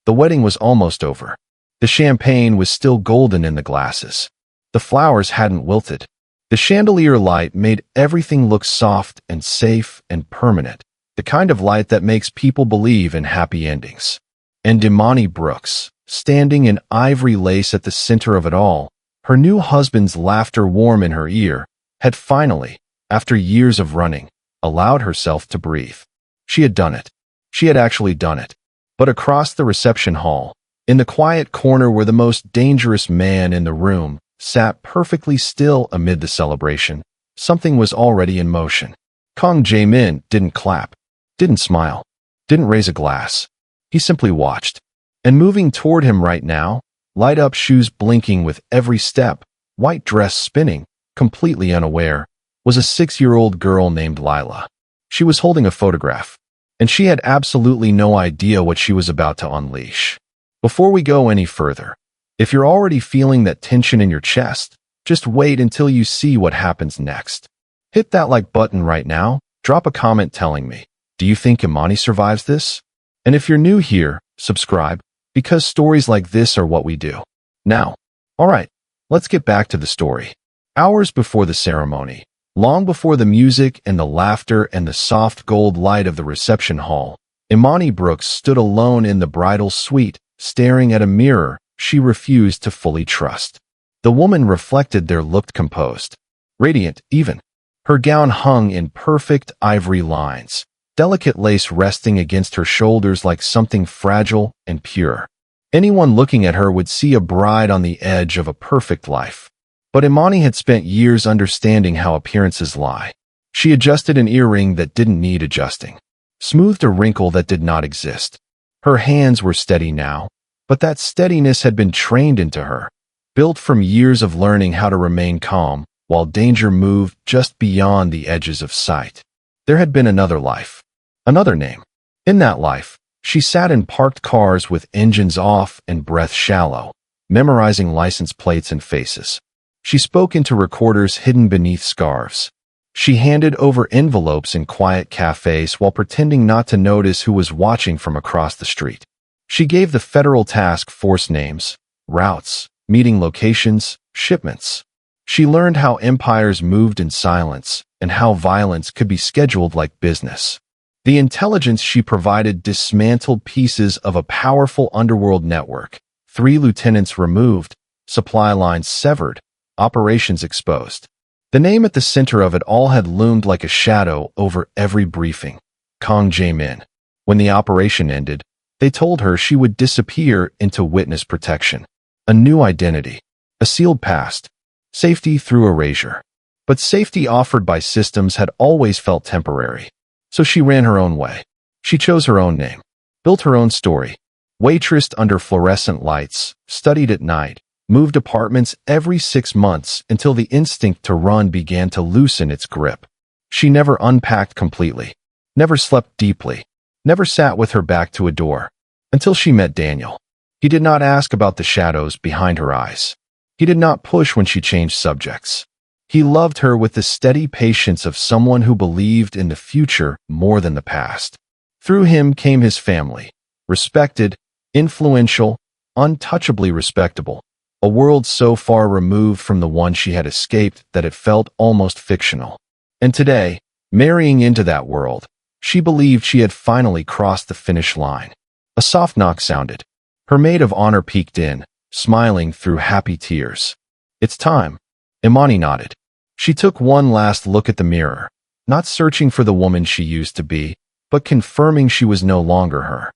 The wedding was almost over. The champagne was still golden in the glasses. The flowers hadn't wilted. The chandelier light made everything look soft and safe and permanent, the kind of light that makes people believe in happy endings. And Imani Brooks, standing in ivory lace at the center of it all, her new husband's laughter warm in her ear, had finally, after years of running, allowed herself to breathe. She had done it. She had actually done it. But across the reception hall, in the quiet corner where the most dangerous man in the room sat perfectly still amid the celebration, something was already in motion. Kang Jae-min didn't clap, didn't smile, didn't raise a glass. He simply watched. And moving toward him right now, light-up shoes blinking with every step, white dress spinning, completely unaware, was a 6-year-old girl named Lila. She was holding a photograph, and she had absolutely no idea what she was about to unleash. Before we go any further, if you're already feeling that tension in your chest, just wait until you see what happens next. Hit that like button right now, drop a comment telling me, do you think Imani survives this? And if you're new here, subscribe, because stories like this are what we do. Now, alright, let's get back to the story. Hours before the ceremony, long before the music and the laughter and the soft gold light of the reception hall, Imani Brooks stood alone in the bridal suite, staring at a mirror she refused to fully trust. The woman reflected there looked composed, radiant even. Her gown hung in perfect ivory lines, delicate lace resting against her shoulders like something fragile and pure. Anyone looking at her would see a bride on the edge of a perfect life. But Imani had spent years understanding how appearances lie. She adjusted an earring that didn't need adjusting, smoothed a wrinkle that did not exist. Her hands were steady now, but that steadiness had been trained into her, built from years of learning how to remain calm while danger moved just beyond the edges of sight. There had been another life, another name. In that life, she sat in parked cars with engines off and breath shallow, memorizing license plates and faces. She spoke into recorders hidden beneath scarves. She handed over envelopes in quiet cafes while pretending not to notice who was watching from across the street. She gave the federal task force names, routes, meeting locations, shipments. She learned how empires moved in silence and how violence could be scheduled like business. The intelligence she provided dismantled pieces of a powerful underworld network, 3 lieutenants removed, supply lines severed, operations exposed. The name at the center of it all had loomed like a shadow over every briefing, Kang Jae-min. When the operation ended, they told her she would disappear into witness protection. A new identity, a sealed past, safety through erasure. But safety offered by systems had always felt temporary. So she ran her own way. She chose her own name, built her own story, waitressed under fluorescent lights, studied at night, moved apartments every 6 months until the instinct to run began to loosen its grip. She never unpacked completely, never slept deeply, never sat with her back to a door, until she met Daniel. He did not ask about the shadows behind her eyes. He did not push when she changed subjects. He loved her with the steady patience of someone who believed in the future more than the past. Through him came his family, respected, influential, untouchably respectable, a world so far removed from the one she had escaped that it felt almost fictional. And today, marrying into that world, she believed she had finally crossed the finish line. A soft knock sounded. Her maid of honor peeked in, smiling through happy tears. "It's time." Imani nodded. She took one last look at the mirror, not searching for the woman she used to be, but confirming she was no longer her.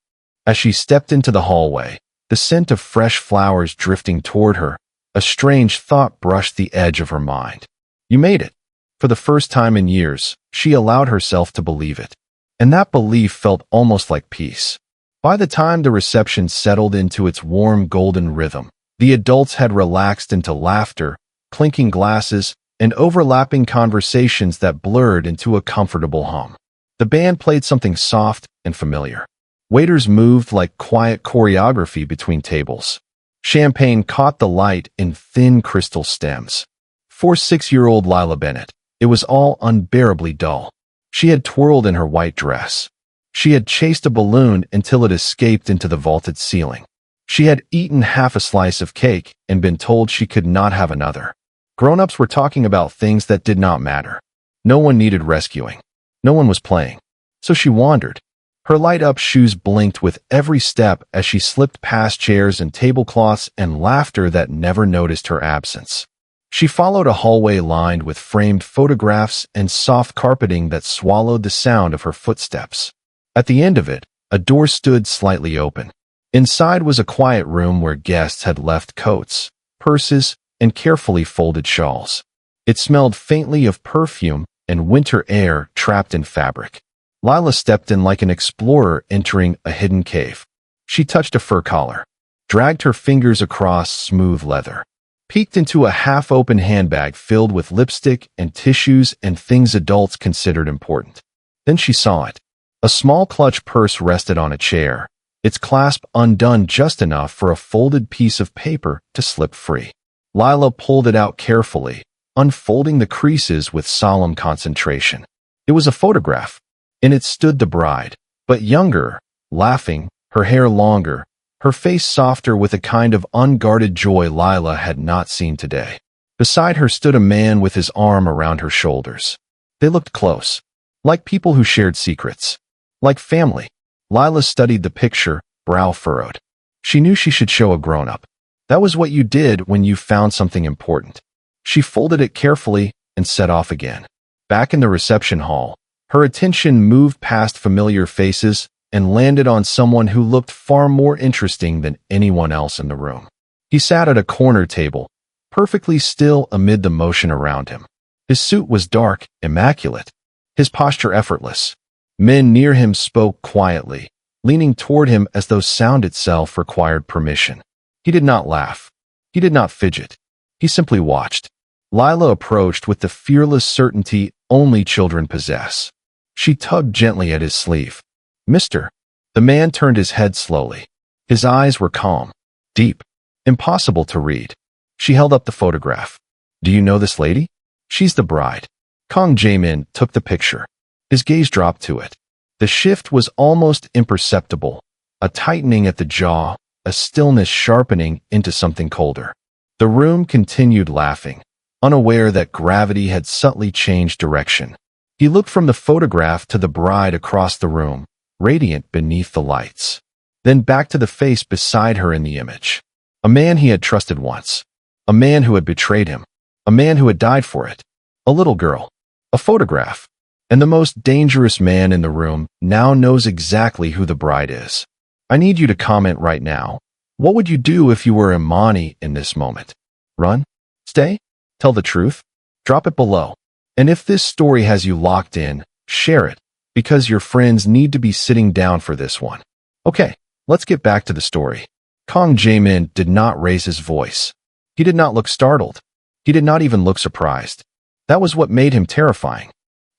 As she stepped into the hallway, the scent of fresh flowers drifting toward her, a strange thought brushed the edge of her mind. You made it. For the first time in years, she allowed herself to believe it. And that belief felt almost like peace. By the time the reception settled into its warm golden rhythm, the adults had relaxed into laughter, clinking glasses, and overlapping conversations that blurred into a comfortable hum. The band played something soft and familiar. Waiters moved like quiet choreography between tables. Champagne caught the light in thin crystal stems. For 6-year-old Lila Bennett, it was all unbearably dull. She had twirled in her white dress. She had chased a balloon until it escaped into the vaulted ceiling. She had eaten half a slice of cake and been told she could not have another. Grown-ups were talking about things that did not matter. No one needed rescuing. No one was playing. So she wandered. Her light-up shoes blinked with every step as she slipped past chairs and tablecloths and laughter that never noticed her absence. She followed a hallway lined with framed photographs and soft carpeting that swallowed the sound of her footsteps. At the end of it, a door stood slightly open. Inside was a quiet room where guests had left coats, purses, and carefully folded shawls. It smelled faintly of perfume and winter air trapped in fabric. Lila stepped in like an explorer entering a hidden cave. She touched a fur collar, dragged her fingers across smooth leather, peeked into a half-open handbag filled with lipstick and tissues and things adults considered important. Then she saw it. A small clutch purse rested on a chair, its clasp undone just enough for a folded piece of paper to slip free. Lila pulled it out carefully, unfolding the creases with solemn concentration. It was a photograph. In it stood the bride, but younger, laughing, her hair longer, her face softer with a kind of unguarded joy Lila had not seen today. Beside her stood a man with his arm around her shoulders. They looked close, like people who shared secrets, like family. Lila studied the picture, brow furrowed. She knew she should show a grown-up. That was what you did when you found something important. She folded it carefully and set off again. Back in the reception hall, her attention moved past familiar faces and landed on someone who looked far more interesting than anyone else in the room. He sat at a corner table, perfectly still amid the motion around him. His suit was dark, immaculate, his posture effortless. Men near him spoke quietly, leaning toward him as though sound itself required permission. He did not laugh. He did not fidget. He simply watched. Lila approached with the fearless certainty only children possess. She tugged gently at his sleeve. "Mister." The man turned his head slowly. His eyes were calm, deep, impossible to read. She held up the photograph. "Do you know this lady?" "She's the bride." Kong Jae-min took the picture. His gaze dropped to it. The shift was almost imperceptible, a tightening at the jaw, a stillness sharpening into something colder. The room continued laughing, unaware that gravity had subtly changed direction. He looked from the photograph to the bride across the room, radiant beneath the lights. Then back to the face beside her in the image. A man he had trusted once. A man who had betrayed him. A man who had died for it. A little girl. A photograph. And the most dangerous man in the room now knows exactly who the bride is. I need you to comment right now. What would you do if you were Imani in this moment? Run? Stay? Tell the truth? Drop it below. And if this story has you locked in, share it, because your friends need to be sitting down for this one. Okay, let's get back to the story. Kong Jae-min did not raise his voice. He did not look startled. He did not even look surprised. That was what made him terrifying.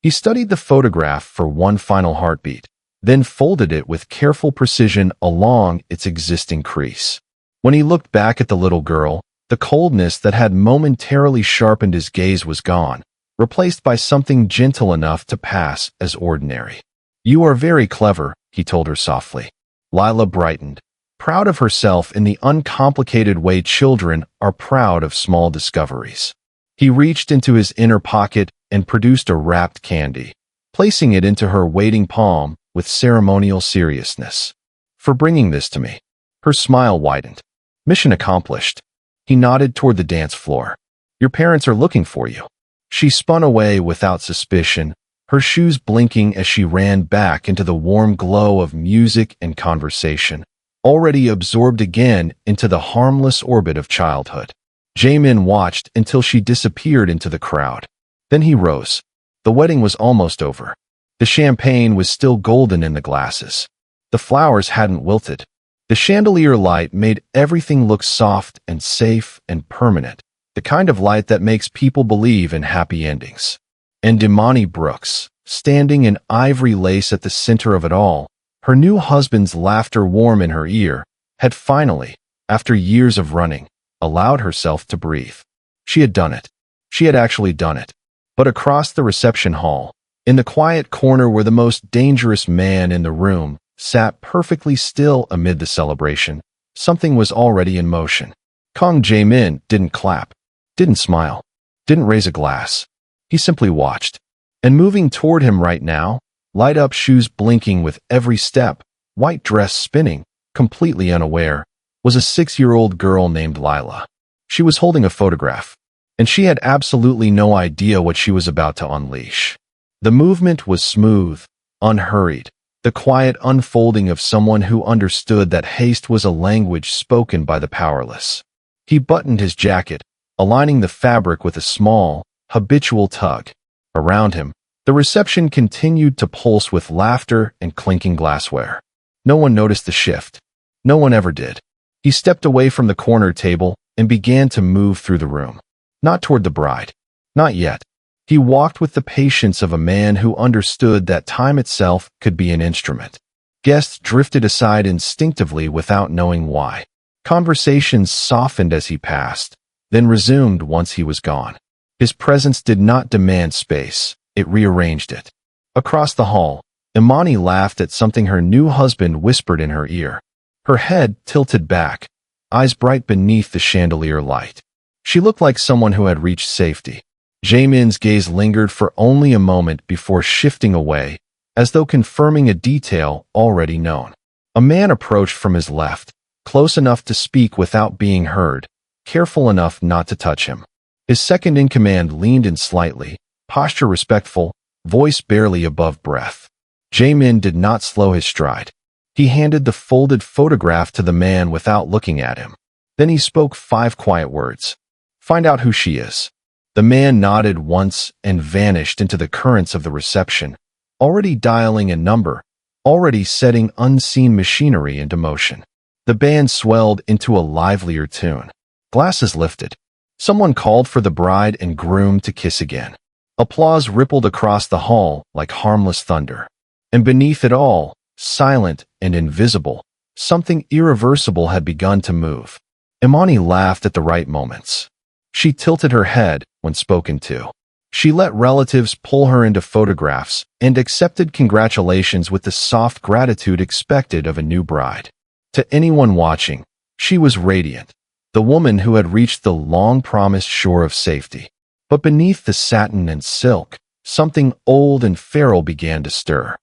He studied the photograph for one final heartbeat, then folded it with careful precision along its existing crease. When he looked back at the little girl, the coldness that had momentarily sharpened his gaze was gone, replaced by something gentle enough to pass as ordinary. "You are very clever," he told her softly. Lila brightened, proud of herself in the uncomplicated way children are proud of small discoveries. He reached into his inner pocket and produced a wrapped candy, placing it into her waiting palm with ceremonial seriousness. "For bringing this to me." Her smile widened. "Mission accomplished." He nodded toward the dance floor. "Your parents are looking for you." She spun away without suspicion, her shoes blinking as she ran back into the warm glow of music and conversation, already absorbed again into the harmless orbit of childhood. Jaemin watched until she disappeared into the crowd. Then he rose. The wedding was almost over. The champagne was still golden in the glasses. The flowers hadn't wilted. The chandelier light made everything look soft and safe and permanent, the kind of light that makes people believe in happy endings. And Imani Brooks, standing in ivory lace at the center of it all, her new husband's laughter warm in her ear, had finally, after years of running, allowed herself to breathe. She had done it. She had actually done it. But across the reception hall, In the quiet corner where the most dangerous man in the room sat perfectly still amid the celebration, something was already in motion. Kang Jae-min didn't clap, didn't smile, didn't raise a glass. He simply watched. And moving toward him right now, light-up shoes blinking with every step, white dress spinning, completely unaware, was a 6-year-old girl named Lila. She was holding a photograph, and she had absolutely no idea what she was about to unleash. The movement was smooth, unhurried, the quiet unfolding of someone who understood that haste was a language spoken by the powerless. He buttoned his jacket, aligning the fabric with a small, habitual tug. Around him, the reception continued to pulse with laughter and clinking glassware. No one noticed the shift. No one ever did. He stepped away from the corner table and began to move through the room. Not toward the bride. Not yet. He walked with the patience of a man who understood that time itself could be an instrument. Guests drifted aside instinctively without knowing why. Conversations softened as he passed, then resumed once he was gone. His presence did not demand space, it rearranged it. Across the hall, Imani laughed at something her new husband whispered in her ear. Her head tilted back, eyes bright beneath the chandelier light. She looked like someone who had reached safety. Jaemin's gaze lingered for only a moment before shifting away, as though confirming a detail already known. A man approached from his left, close enough to speak without being heard, careful enough not to touch him. His second-in-command leaned in slightly, posture respectful, voice barely above breath. Jaemin did not slow his stride. He handed the folded photograph to the man without looking at him. Then he spoke 5 quiet words. "Find out who she is." The man nodded once and vanished into the currents of the reception, already dialing a number, already setting unseen machinery into motion. The band swelled into a livelier tune. Glasses lifted. Someone called for the bride and groom to kiss again. Applause rippled across the hall like harmless thunder. And beneath it all, silent and invisible, something irreversible had begun to move. Imani laughed at the right moments. She tilted her head when spoken to. She let relatives pull her into photographs and accepted congratulations with the soft gratitude expected of a new bride. To anyone watching, she was radiant, the woman who had reached the long-promised shore of safety. But beneath the satin and silk, something old and feral began to stir.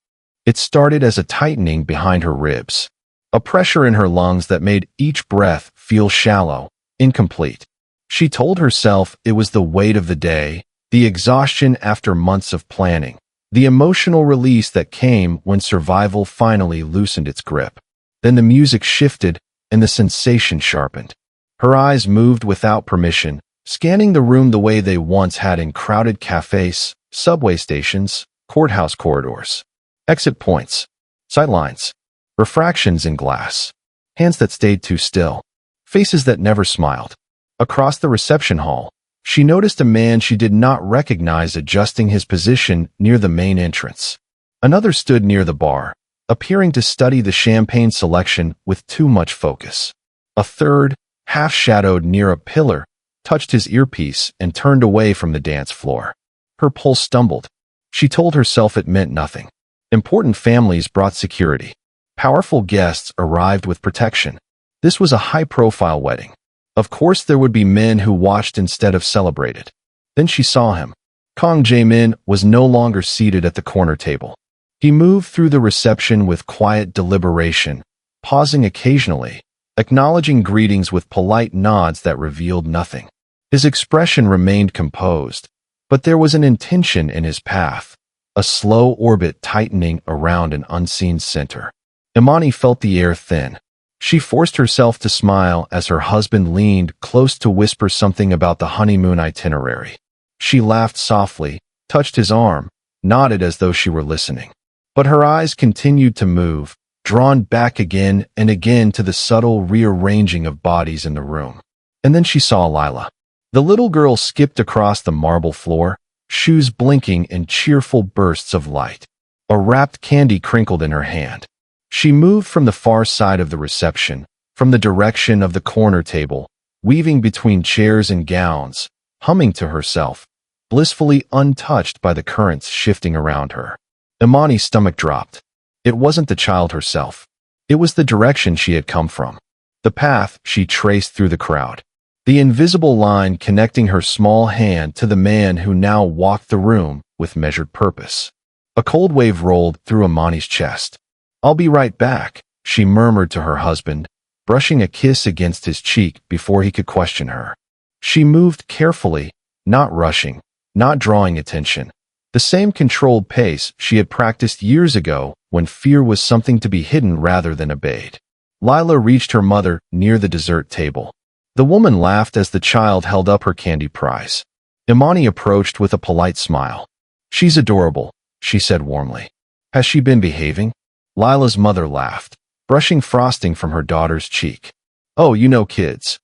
It started as a tightening behind her ribs, a pressure in her lungs that made each breath feel shallow, incomplete. She told herself it was the weight of the day, the exhaustion after months of planning, the emotional release that came when survival finally loosened its grip. Then the music shifted and the sensation sharpened. Her eyes moved without permission, scanning the room the way they once had in crowded cafes, subway stations, courthouse corridors. Exit points, sightlines, refractions in glass, hands that stayed too still, faces that never smiled. Across the reception hall, she noticed a man she did not recognize adjusting his position near the main entrance. Another stood near the bar, appearing to study the champagne selection with too much focus. A third, half-shadowed near a pillar, touched his earpiece and turned away from the dance floor. Her pulse stumbled. She told herself it meant nothing. Important families brought security. Powerful guests arrived with protection. This was a high-profile wedding. Of course there would be men who watched instead of celebrated. Then she saw him. Kang Jae-min was no longer seated at the corner table. He moved through the reception with quiet deliberation, pausing occasionally, acknowledging greetings with polite nods that revealed nothing. His expression remained composed, but there was an intention in his path, a slow orbit tightening around an unseen center. Imani felt the air thin. She forced herself to smile as her husband leaned close to whisper something about the honeymoon itinerary. She laughed softly, touched his arm, nodded as though she were listening. But her eyes continued to move, drawn back again and again to the subtle rearranging of bodies in the room. And then she saw Lila. The little girl skipped across the marble floor, shoes blinking in cheerful bursts of light. A wrapped candy crinkled in her hand. She moved from the far side of the reception, from the direction of the corner table, weaving between chairs and gowns, humming to herself, blissfully untouched by the currents shifting around her. Imani's stomach dropped. It wasn't the child herself. It was the direction she had come from. The path she traced through the crowd. The invisible line connecting her small hand to the man who now walked the room with measured purpose. A cold wave rolled through Imani's chest. "I'll be right back," she murmured to her husband, brushing a kiss against his cheek before he could question her. She moved carefully, not rushing, not drawing attention. The same controlled pace she had practiced years ago when fear was something to be hidden rather than obeyed. Lila reached her mother near the dessert table. The woman laughed as the child held up her candy prize. Imani approached with a polite smile. "She's adorable," she said warmly. "Has she been behaving?" Lila's mother laughed, brushing frosting from her daughter's cheek. "Oh, you know kids."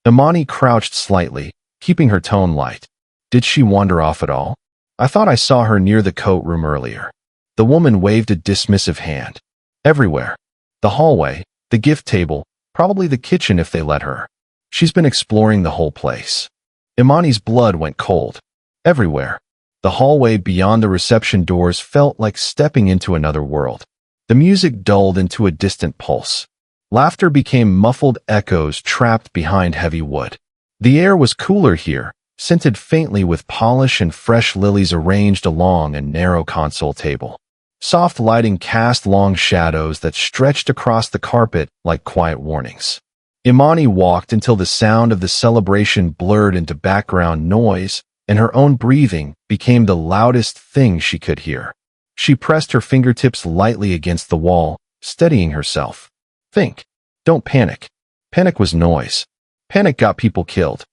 Imani crouched slightly, keeping her tone light. "Did she wander off at all? I thought I saw her near the coat room earlier." The woman waved a dismissive hand. "Everywhere. The hallway, the gift table, probably the kitchen if they let her. She's been exploring the whole place." Imani's blood went cold. Everywhere. The hallway beyond the reception doors felt like stepping into another world. The music dulled into a distant pulse. Laughter became muffled echoes trapped behind heavy wood. The air was cooler here, scented faintly with polish and fresh lilies arranged along a narrow console table. Soft lighting cast long shadows that stretched across the carpet like quiet warnings. Imani walked until the sound of the celebration blurred into background noise, and her own breathing became the loudest thing she could hear. She pressed her fingertips lightly against the wall, steadying herself. "Think. Don't panic." Panic was noise. Panic got people killed.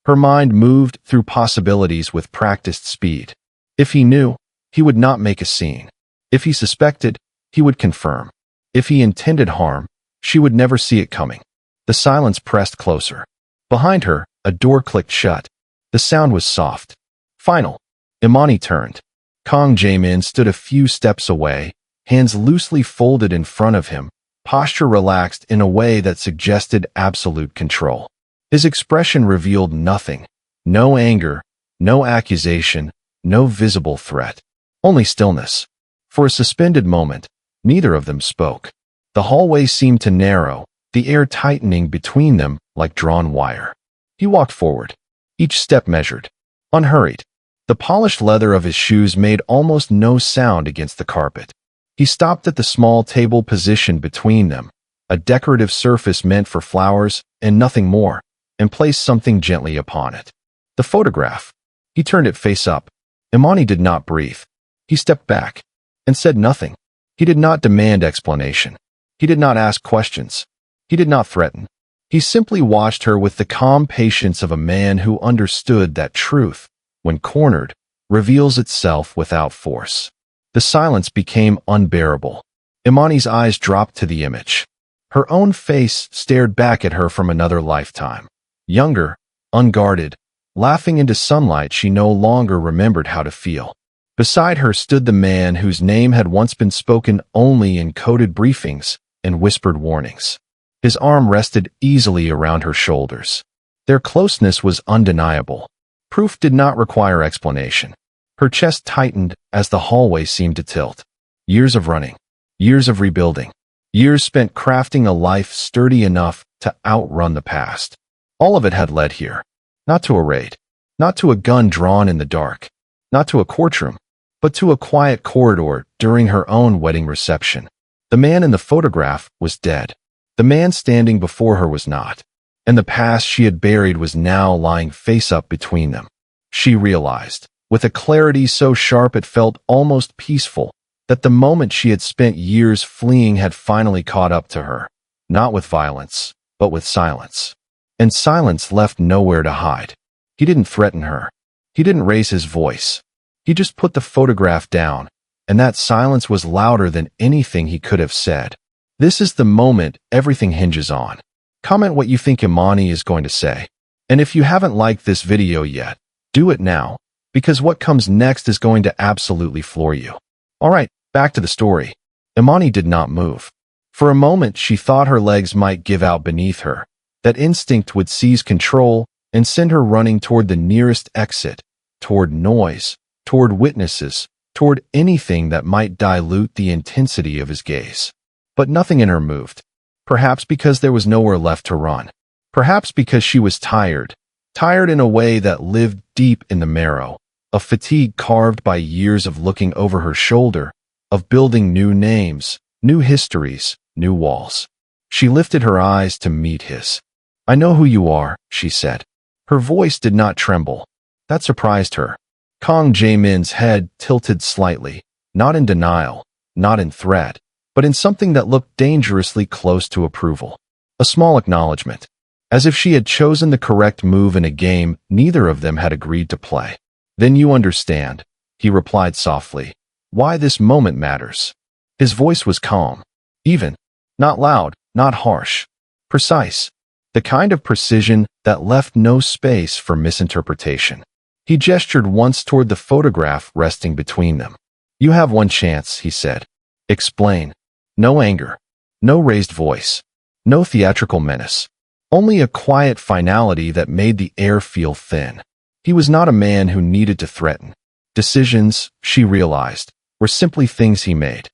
Her mind moved through possibilities with practiced speed. If he knew, he would not make a scene. If he suspected, he would confirm. If he intended harm, she would never see it coming. The silence pressed closer. Behind her, a door clicked shut. The sound was soft. Final. Imani turned. Kang Jae-min stood a few steps away, hands loosely folded in front of him, posture relaxed in a way that suggested absolute control. His expression revealed nothing. No anger, no accusation, no visible threat. Only stillness. For a suspended moment, neither of them spoke. The hallway seemed to narrow, the air tightening between them like drawn wire. He walked forward, each step measured, unhurried. The polished leather of his shoes made almost no sound against the carpet. He stopped at the small table positioned between them, a decorative surface meant for flowers and nothing more, and placed something gently upon it. The photograph. He turned it face up. Imani did not breathe. He stepped back and said nothing. He did not demand explanation. He did not ask questions. He did not threaten. He simply watched her with the calm patience of a man who understood that truth, when cornered, reveals itself without force. The silence became unbearable. Imani's eyes dropped to the image. Her own face stared back at her from another lifetime. Younger, unguarded, laughing into sunlight she no longer remembered how to feel. Beside her stood the man whose name had once been spoken only in coded briefings and whispered warnings. His arm rested easily around her shoulders. Their closeness was undeniable. Proof did not require explanation. Her chest tightened as the hallway seemed to tilt. Years of running. Years of rebuilding. Years spent crafting a life sturdy enough to outrun the past. All of it had led here. Not to a raid. Not to a gun drawn in the dark. Not to a courtroom. But to a quiet corridor during her own wedding reception. The man in the photograph was dead. The man standing before her was not. And the past she had buried was now lying face up between them. She realized, with a clarity so sharp it felt almost peaceful, that the moment she had spent years fleeing had finally caught up to her, not with violence, but with silence. And silence left nowhere to hide. He didn't threaten her. He didn't raise his voice. He just put the photograph down, and that silence was louder than anything he could have said. This is the moment everything hinges on. Comment what you think Imani is going to say. And if you haven't liked this video yet, do it now, because what comes next is going to absolutely floor you. Alright, back to the story. Imani did not move. For a moment she thought her legs might give out beneath her, that instinct would seize control and send her running toward the nearest exit, toward noise, toward witnesses, toward anything that might dilute the intensity of his gaze. But nothing in her moved. Perhaps because there was nowhere left to run. Perhaps because she was tired. Tired in a way that lived deep in the marrow. A fatigue carved by years of looking over her shoulder, of building new names, new histories, new walls. She lifted her eyes to meet his. "I know who you are," she said. Her voice did not tremble. That surprised her. Kang Jae-min's head tilted slightly, not in denial, not in threat, but in something that looked dangerously close to approval. A small acknowledgement. As if she had chosen the correct move in a game neither of them had agreed to play. "Then you understand," he replied softly, "why this moment matters." His voice was calm, even, not loud, not harsh, precise, the kind of precision that left no space for misinterpretation. He gestured once toward the photograph resting between them. "You have one chance," he said. "Explain." No anger, no raised voice, no theatrical menace. Only a quiet finality that made the air feel thin. He was not a man who needed to threaten. Decisions, she realized, were simply things he made.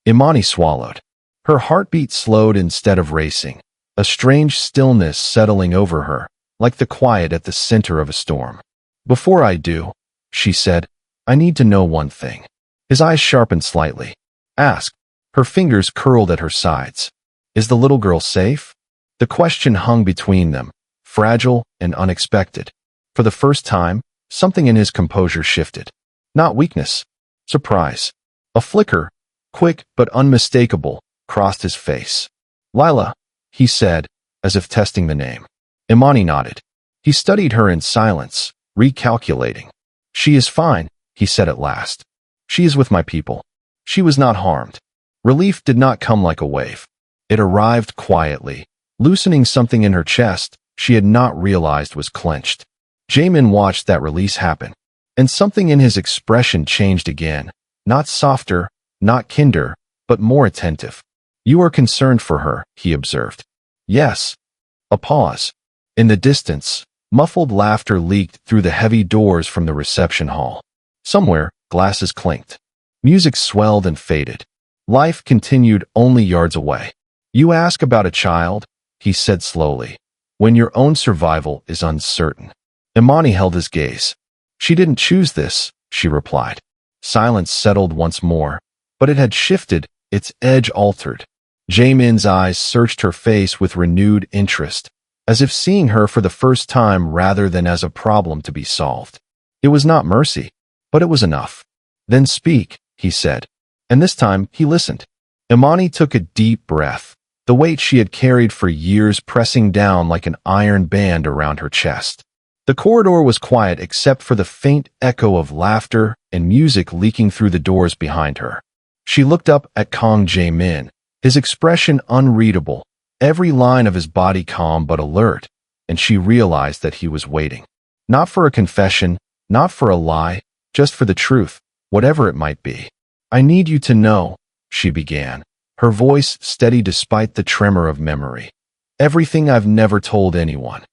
Imani swallowed. Her heartbeat slowed instead of racing, a strange stillness settling over her, like the quiet at the center of a storm. "Before I do," she said, "I need to know one thing." His eyes sharpened slightly. "Ask." Her fingers curled at her sides. "Is the little girl safe?" The question hung between them, fragile and unexpected. For the first time, something in his composure shifted. Not weakness, surprise. A flicker, quick but unmistakable, crossed his face. "Lila," he said, as if testing the name. Imani nodded. He studied her in silence, recalculating. "She is fine," he said at last. "She is with my people." She was not harmed. Relief did not come like a wave. It arrived quietly, loosening something in her chest she had not realized was clenched. Jaemin watched that release happen, and something in his expression changed again, not softer, not kinder, but more attentive. "You are concerned for her," he observed. "Yes." A pause. In the distance, muffled laughter leaked through the heavy doors from the reception hall. Somewhere, glasses clinked. Music swelled and faded. Life continued only yards away. "You ask about a child," he said slowly, "when your own survival is uncertain." Imani held his gaze. "She didn't choose this," she replied. Silence settled once more, but it had shifted, its edge altered. Jaemin's eyes searched her face with renewed interest, as if seeing her for the first time rather than as a problem to be solved. It was not mercy, but it was enough. "Then speak," he said, and this time he listened. Imani took a deep breath, the weight she had carried for years pressing down like an iron band around her chest. The corridor was quiet except for the faint echo of laughter and music leaking through the doors behind her. She looked up at Kang Jae-min, his expression unreadable, every line of his body calm but alert, and she realized that he was waiting. Not for a confession, not for a lie, just for the truth, whatever it might be. "I need you to know," she began, her voice steady despite the tremor of memory. "Everything I've never told anyone."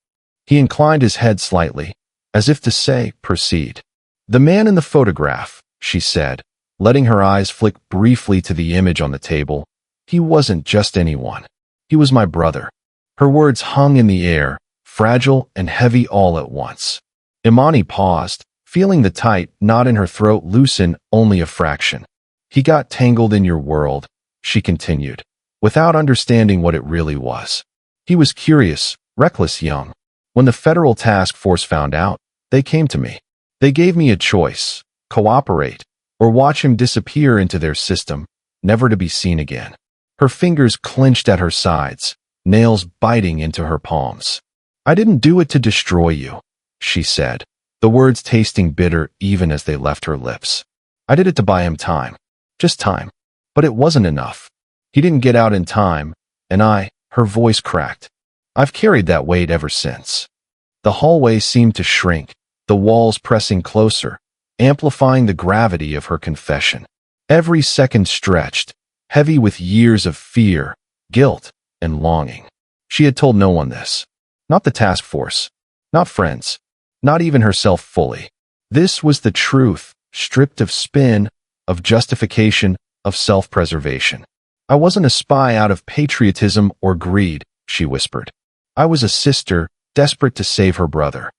He inclined his head slightly, as if to say, "Proceed." "The man in the photograph," she said, letting her eyes flick briefly to the image on the table. "He wasn't just anyone. He was my brother." Her words hung in the air, fragile and heavy all at once. Imani paused, feeling the tight knot in her throat loosen only a fraction. "He got tangled in your world," she continued, without understanding what it really was. "He was curious, reckless young. When the federal task force found out, they came to me. They gave me a choice, cooperate, or watch him disappear into their system, never to be seen again." Her fingers clenched at her sides, nails biting into her palms. "I didn't do it to destroy you," she said, the words tasting bitter even as they left her lips. "I did it to buy him time. Just time. But it wasn't enough. He didn't get out in time, and her voice cracked. I've carried that weight ever since." The hallway seemed to shrink, the walls pressing closer, amplifying the gravity of her confession. Every second stretched, heavy with years of fear, guilt, and longing. She had told no one this. Not the task force. Not friends. Not even herself fully. This was the truth, stripped of spin, of justification, of self-preservation. I wasn't a spy out of patriotism or greed, she whispered. I was a sister, desperate to save her brother.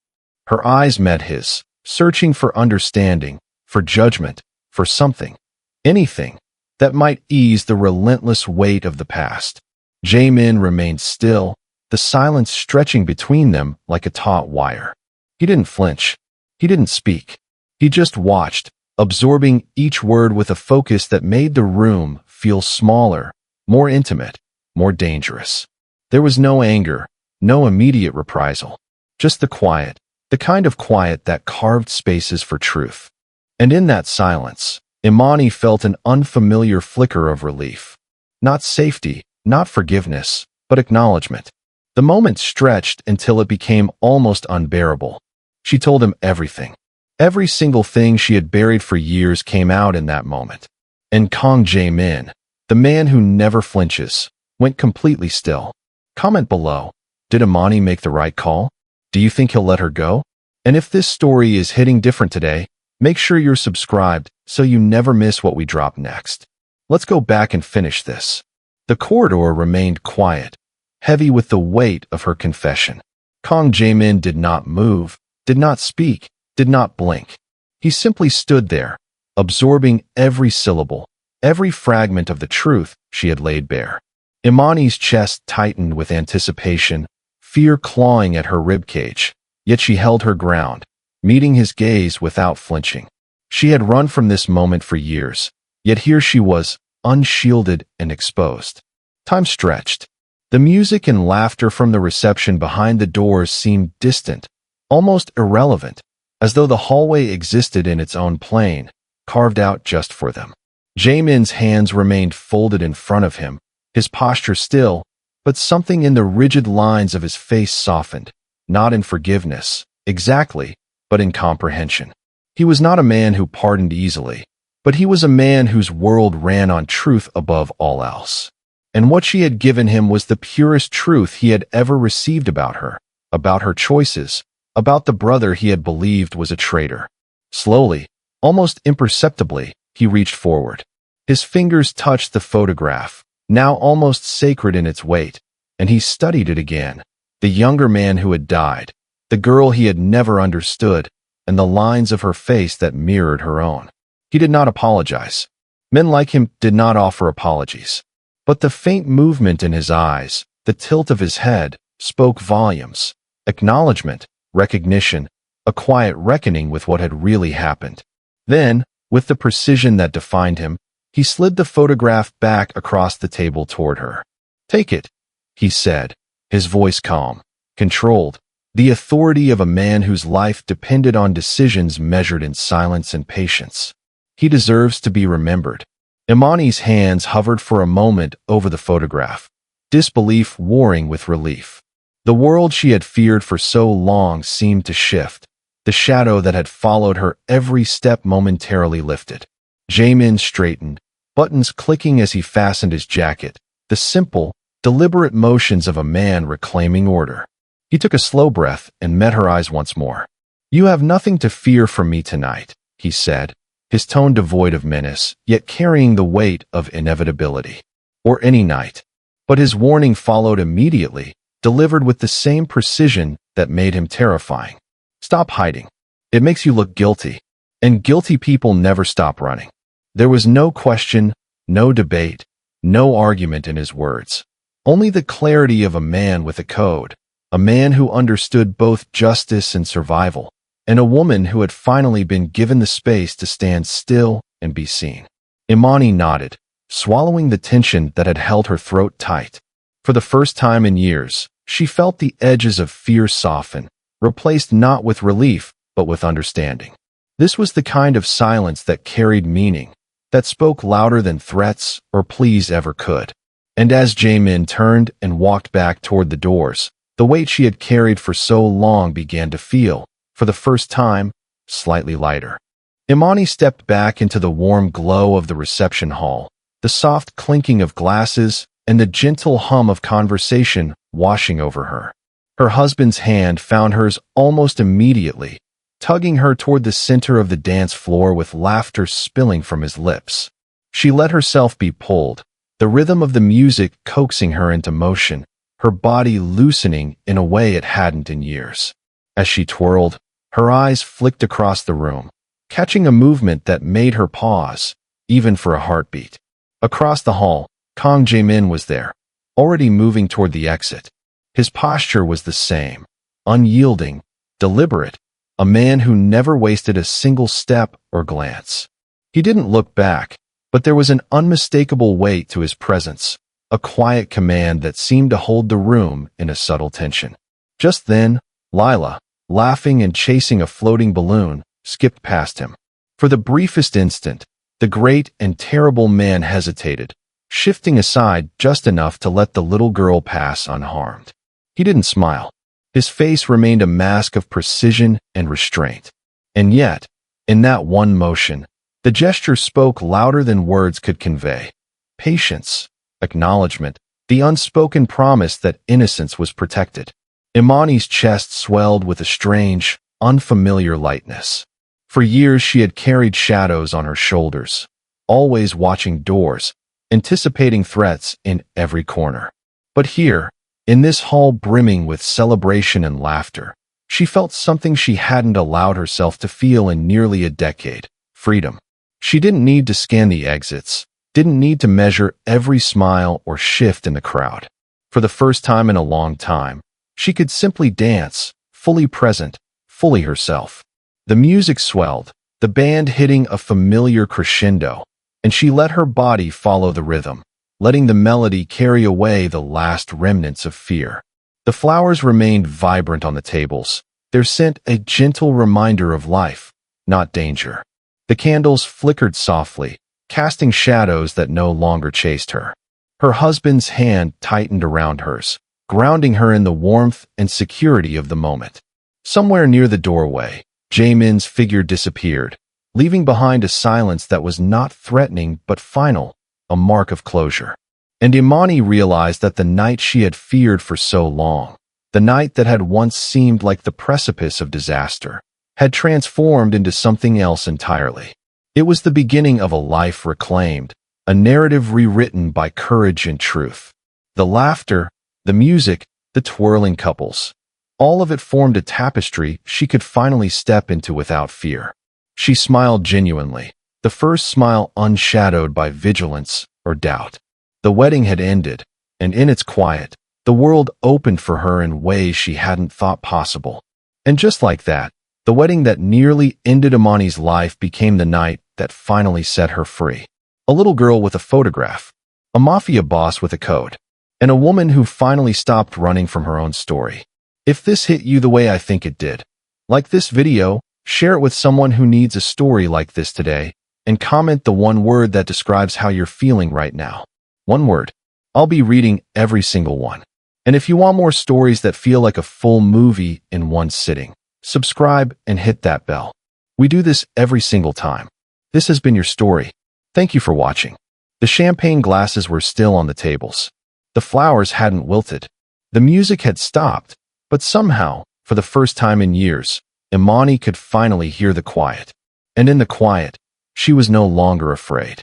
Her eyes met his, searching for understanding, for judgment, for something, anything, that might ease the relentless weight of the past. Jae-min remained still, the silence stretching between them like a taut wire. He didn't flinch. He didn't speak. He just watched, absorbing each word with a focus that made the room feel smaller, more intimate, more dangerous. There was no anger, no immediate reprisal, just the quiet, the kind of quiet that carved spaces for truth. And in that silence, Imani felt an unfamiliar flicker of relief. Not safety, not forgiveness, but acknowledgement. The moment stretched until it became almost unbearable. She told him everything. Every single thing she had buried for years came out in that moment. And Kang Jae-min, the man who never flinches, went completely still. Comment below. Did Imani make the right call? Do you think he'll let her go? And if this story is hitting different today, make sure you're subscribed so you never miss what we drop next. Let's go back and finish this. The corridor remained quiet, heavy with the weight of her confession. Kang Jae-min did not move, did not speak, did not blink. He simply stood there, absorbing every syllable, every fragment of the truth she had laid bare. Imani's chest tightened with anticipation, fear clawing at her ribcage, yet she held her ground, meeting his gaze without flinching. She had run from this moment for years, yet here she was, unshielded and exposed. Time stretched. The music and laughter from the reception behind the doors seemed distant, almost irrelevant, as though the hallway existed in its own plane, carved out just for them. Jae-min's hands remained folded in front of him, his posture still, but something in the rigid lines of his face softened, not in forgiveness, exactly, but in comprehension. He was not a man who pardoned easily, but he was a man whose world ran on truth above all else. And what she had given him was the purest truth he had ever received about her choices, about the brother he had believed was a traitor. Slowly, almost imperceptibly, he reached forward. His fingers touched the photograph, now almost sacred in its weight, and he studied it again. The younger man who had died, the girl he had never understood, and the lines of her face that mirrored her own. He did not apologize. Men like him did not offer apologies. But the faint movement in his eyes, the tilt of his head, spoke volumes. Acknowledgement, recognition, a quiet reckoning with what had really happened. Then, with the precision that defined him, he slid the photograph back across the table toward her. "Take it," he said, his voice calm, controlled, the authority of a man whose life depended on decisions measured in silence and patience. He deserves to be remembered. Imani's hands hovered for a moment over the photograph, disbelief warring with relief. The world she had feared for so long seemed to shift. The shadow that had followed her every step momentarily lifted. Jae-min straightened, buttons clicking as he fastened his jacket, the simple, deliberate motions of a man reclaiming order. He took a slow breath and met her eyes once more. "You have nothing to fear from me tonight," he said, his tone devoid of menace, yet carrying the weight of inevitability. "Or any night." But his warning followed immediately, delivered with the same precision that made him terrifying. "Stop hiding. It makes you look guilty. And guilty people never stop running." There was no question, no debate, no argument in his words. Only the clarity of a man with a code, a man who understood both justice and survival, and a woman who had finally been given the space to stand still and be seen. Imani nodded, swallowing the tension that had held her throat tight. For the first time in years, she felt the edges of fear soften, replaced not with relief, but with understanding. This was the kind of silence that carried meaning, that spoke louder than threats or pleas ever could. And as Jae-min turned and walked back toward the doors, the weight she had carried for so long began to feel, for the first time, slightly lighter. Imani stepped back into the warm glow of the reception hall, the soft clinking of glasses and the gentle hum of conversation washing over her. Her husband's hand found hers almost immediately, tugging her toward the center of the dance floor with laughter spilling from his lips. She let herself be pulled, the rhythm of the music coaxing her into motion, her body loosening in a way it hadn't in years. As she twirled, her eyes flicked across the room, catching a movement that made her pause, even for a heartbeat. Across the hall, Kang Jae-min was there, already moving toward the exit. His posture was the same, unyielding, deliberate, a man who never wasted a single step or glance. He didn't look back, but there was an unmistakable weight to his presence, a quiet command that seemed to hold the room in a subtle tension. Just then, Lila, laughing and chasing a floating balloon, skipped past him. For the briefest instant, the great and terrible man hesitated, shifting aside just enough to let the little girl pass unharmed. He didn't smile. His face remained a mask of precision and restraint. And yet, in that one motion, the gesture spoke louder than words could convey. Patience, acknowledgement, the unspoken promise that innocence was protected. Imani's chest swelled with a strange, unfamiliar lightness. For years she had carried shadows on her shoulders, always watching doors, anticipating threats in every corner. But here, in this hall brimming with celebration and laughter, she felt something she hadn't allowed herself to feel in nearly a decade: freedom. She didn't need to scan the exits, didn't need to measure every smile or shift in the crowd. For the first time in a long time, she could simply dance, fully present, fully herself. The music swelled, the band hitting a familiar crescendo, and she let her body follow the rhythm, letting the melody carry away the last remnants of fear. The flowers remained vibrant on the tables, their scent a gentle reminder of life, not danger. The candles flickered softly, casting shadows that no longer chased her. Her husband's hand tightened around hers, grounding her in the warmth and security of the moment. Somewhere near the doorway, Jaemin's figure disappeared, leaving behind a silence that was not threatening but final, a mark of closure. And Imani realized that the night she had feared for so long, the night that had once seemed like the precipice of disaster, had transformed into something else entirely. It was the beginning of a life reclaimed, a narrative rewritten by courage and truth. The laughter, the music, the twirling couples, all of it formed a tapestry she could finally step into without fear. She smiled genuinely, the first smile unshadowed by vigilance or doubt. The wedding had ended, and in its quiet, the world opened for her in ways she hadn't thought possible. And just like that, the wedding that nearly ended Imani's life became the night that finally set her free. A little girl with a photograph, a mafia boss with a code, and a woman who finally stopped running from her own story. If this hit you the way I think it did, like this video, share it with someone who needs a story like this today, and comment the one word that describes how you're feeling right now. One word. I'll be reading every single one. And if you want more stories that feel like a full movie in one sitting, subscribe and hit that bell. We do this every single time. This has been your story. Thank you for watching. The champagne glasses were still on the tables. The flowers hadn't wilted. The music had stopped, but somehow, for the first time in years, Imani could finally hear the quiet. And in the quiet, she was no longer afraid.